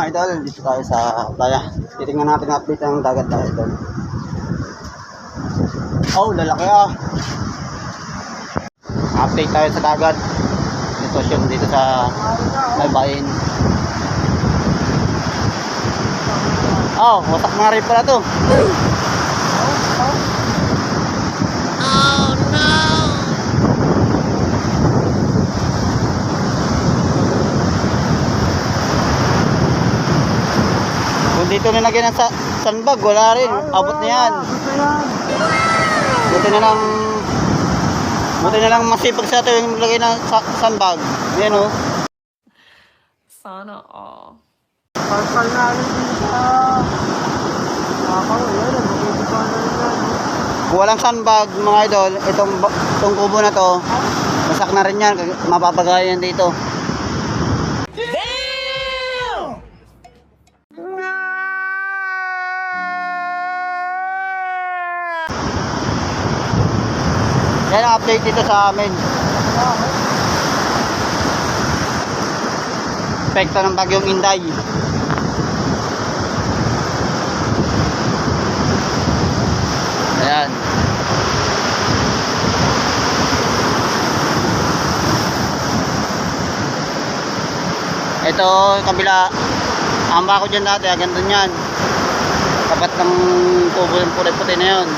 mga idol, dito tayo sa playa. Titingnan natin ang update ng dagat tayo idol. Oh, lalaki ah. Update tayo sa dagat. Sitwasyon dito sa Baybayin. Oh, wasak na rin pala to. Kung dito nilagyan ng sandbag, wala rin. Abot na yan. Buti na lang masipag sa ito yung lagay ng sandbag. Yan o. Sana all. Pagpal na rin din sa yan, magkikita na rin yan. Kung walang sandbag mga idol, itong kubo na to, masak na rin yan. Mapapagayan dito. Yan ang update dito sa amin. Epekto ng bagyong Inday. Ayan. Ito kabila. Ang bako dyan dati, ganito yan. Tapat ng kubo yung puti-puti na yun.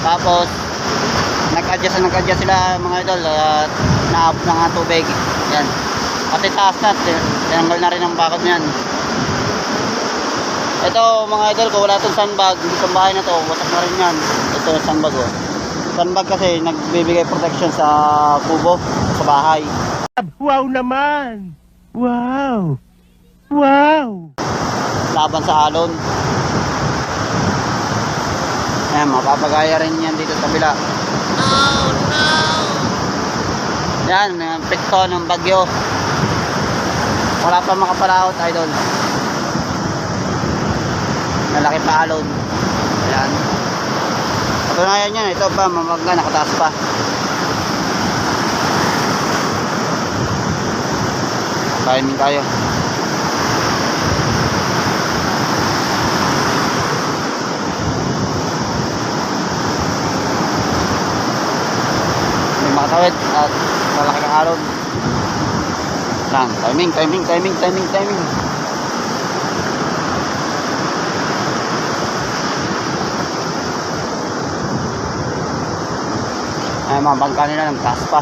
Tapos nag-adjust sila mga idol at naabot ng tubig. Yan. Pati taas na, tinanggal na rin ang bakod niyan. Ito mga idol, kung wala itong sandbag, itong bahay na to, wasak na rin yan. Ito yung sandbag oh. Sandbag kasi nagbibigay protection sa kubo, sa bahay. Wow naman! Wow! Wow! Laban sa alon. Ayan, mapapagaya rin yan dito sa kabila. Oh no! Yan, epekto ng bagyo. Wala pa makapalaot, idol. Malaki pa alon. Ayan. Patunayan yan, ito pa, mamagga, nakataas pa. Timing tayo. May makatawid at malaki ng alon. Lang, timing. Ay, mga bangka nila ng taas pa.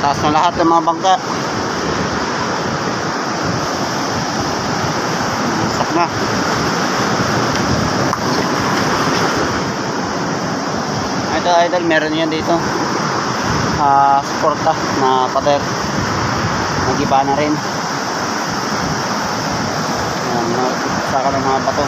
Taas na lahat ng mga bangka. Sak na. Ito idol, meron yan dito. Suporta na pader. Nagiba na rin. Saka ng mga bato.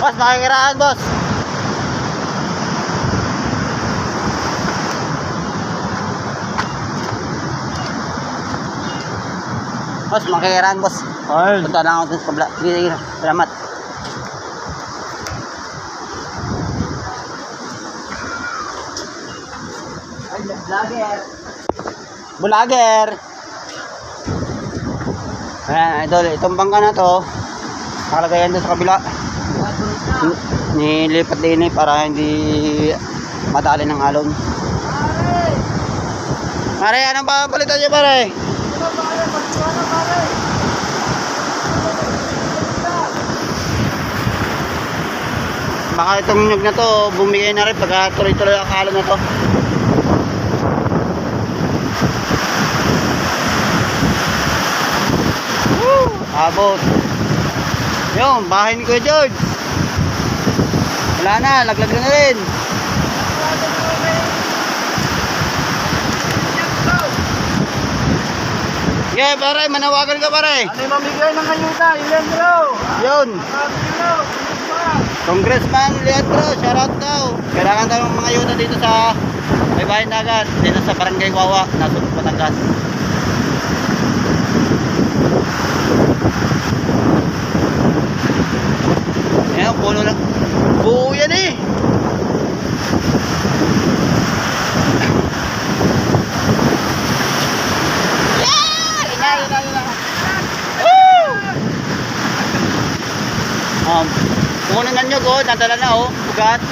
Boss, makikiraan boss. Boss, makikiraan boss. Ay, Punta lang ako dun sa kabla. Sige, salamat. Ay, vlogger. Vlogger. Ayan, idol, itong bangka na to, nakalagay yan doon sa kabila. Nilipat din para hindi madali ng alon. Pare, anong papalitan niyo pare? Baka itong nyug na to bumigay na rin pagka tuloy-tuloy ang alon na to. Abot. Yung bahay ni Kuya George. Wala na, laglag na rin. Yeah, pare, manawagan ka pare. Ano yung mamigay ng kayuta? Ilan bro? Yun. Bro, Congressman Leandro, shoutout daw. Kailangan tayo ng mga ayuda dito sa may bahay dagat, dito sa Barangay Wawa, nasa Batangas. Ayan, puno lang. Buo yan eh. Puno ng nyog oh, nadala na oh, ugat.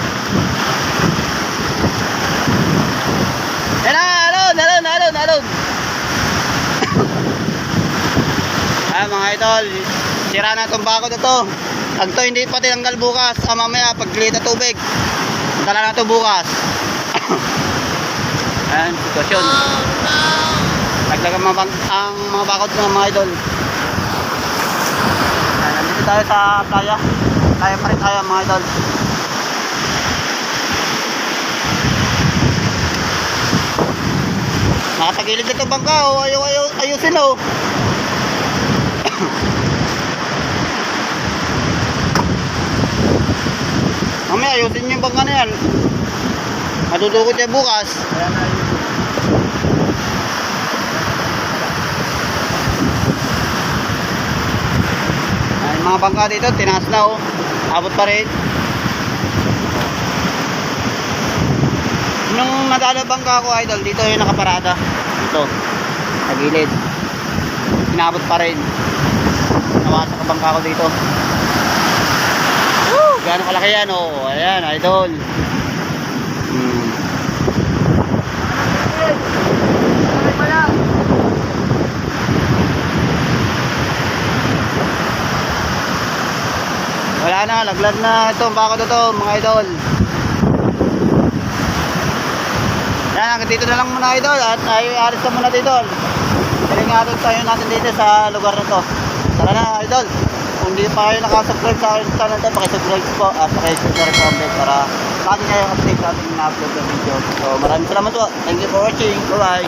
Yan na, alon. Mga idol, sira na itong bako na to. Pag to hindi pa tinanggal bukas, mamaya pag liit na tubig, dala na ito bukas. Ayan, sitwasyon. Naglagang ang mga bakod ng mga idol. Ayan, nandito tayo sa playa. Playa pa rin tayo mga idol. Nakatagilid na ito bangka oh, ayusin oh. Mamaya ayusin nyo yung bangka na yan. Matutukot yan bukas. Ayan na yun. Yung mga bangka dito, tinaas na oh. Abot pa rin. Nung nadala bangka ko idol, dito yung nakaparada. Ito, sa gilid. Inabot pa rin. Nawasak ang bangka ko dito. Woo! Gano'ng kalaki yan oh. Ayan, idol. Ano pala? Wala na, laglag na ito, bako na to mga idol. Yan, hanggang dito na lang muna idol. At alis na muna dito. Pilingatod tayo natin dito sa lugar na to. Tara na idol. Kung hindi pa kayo nakasubscribe sa akin channel to, pakisubscribe po at pakisubscribe comment para lagi kayo update sa ating na-upload na video. So maraming salamat po. Thank you for watching. Bye bye.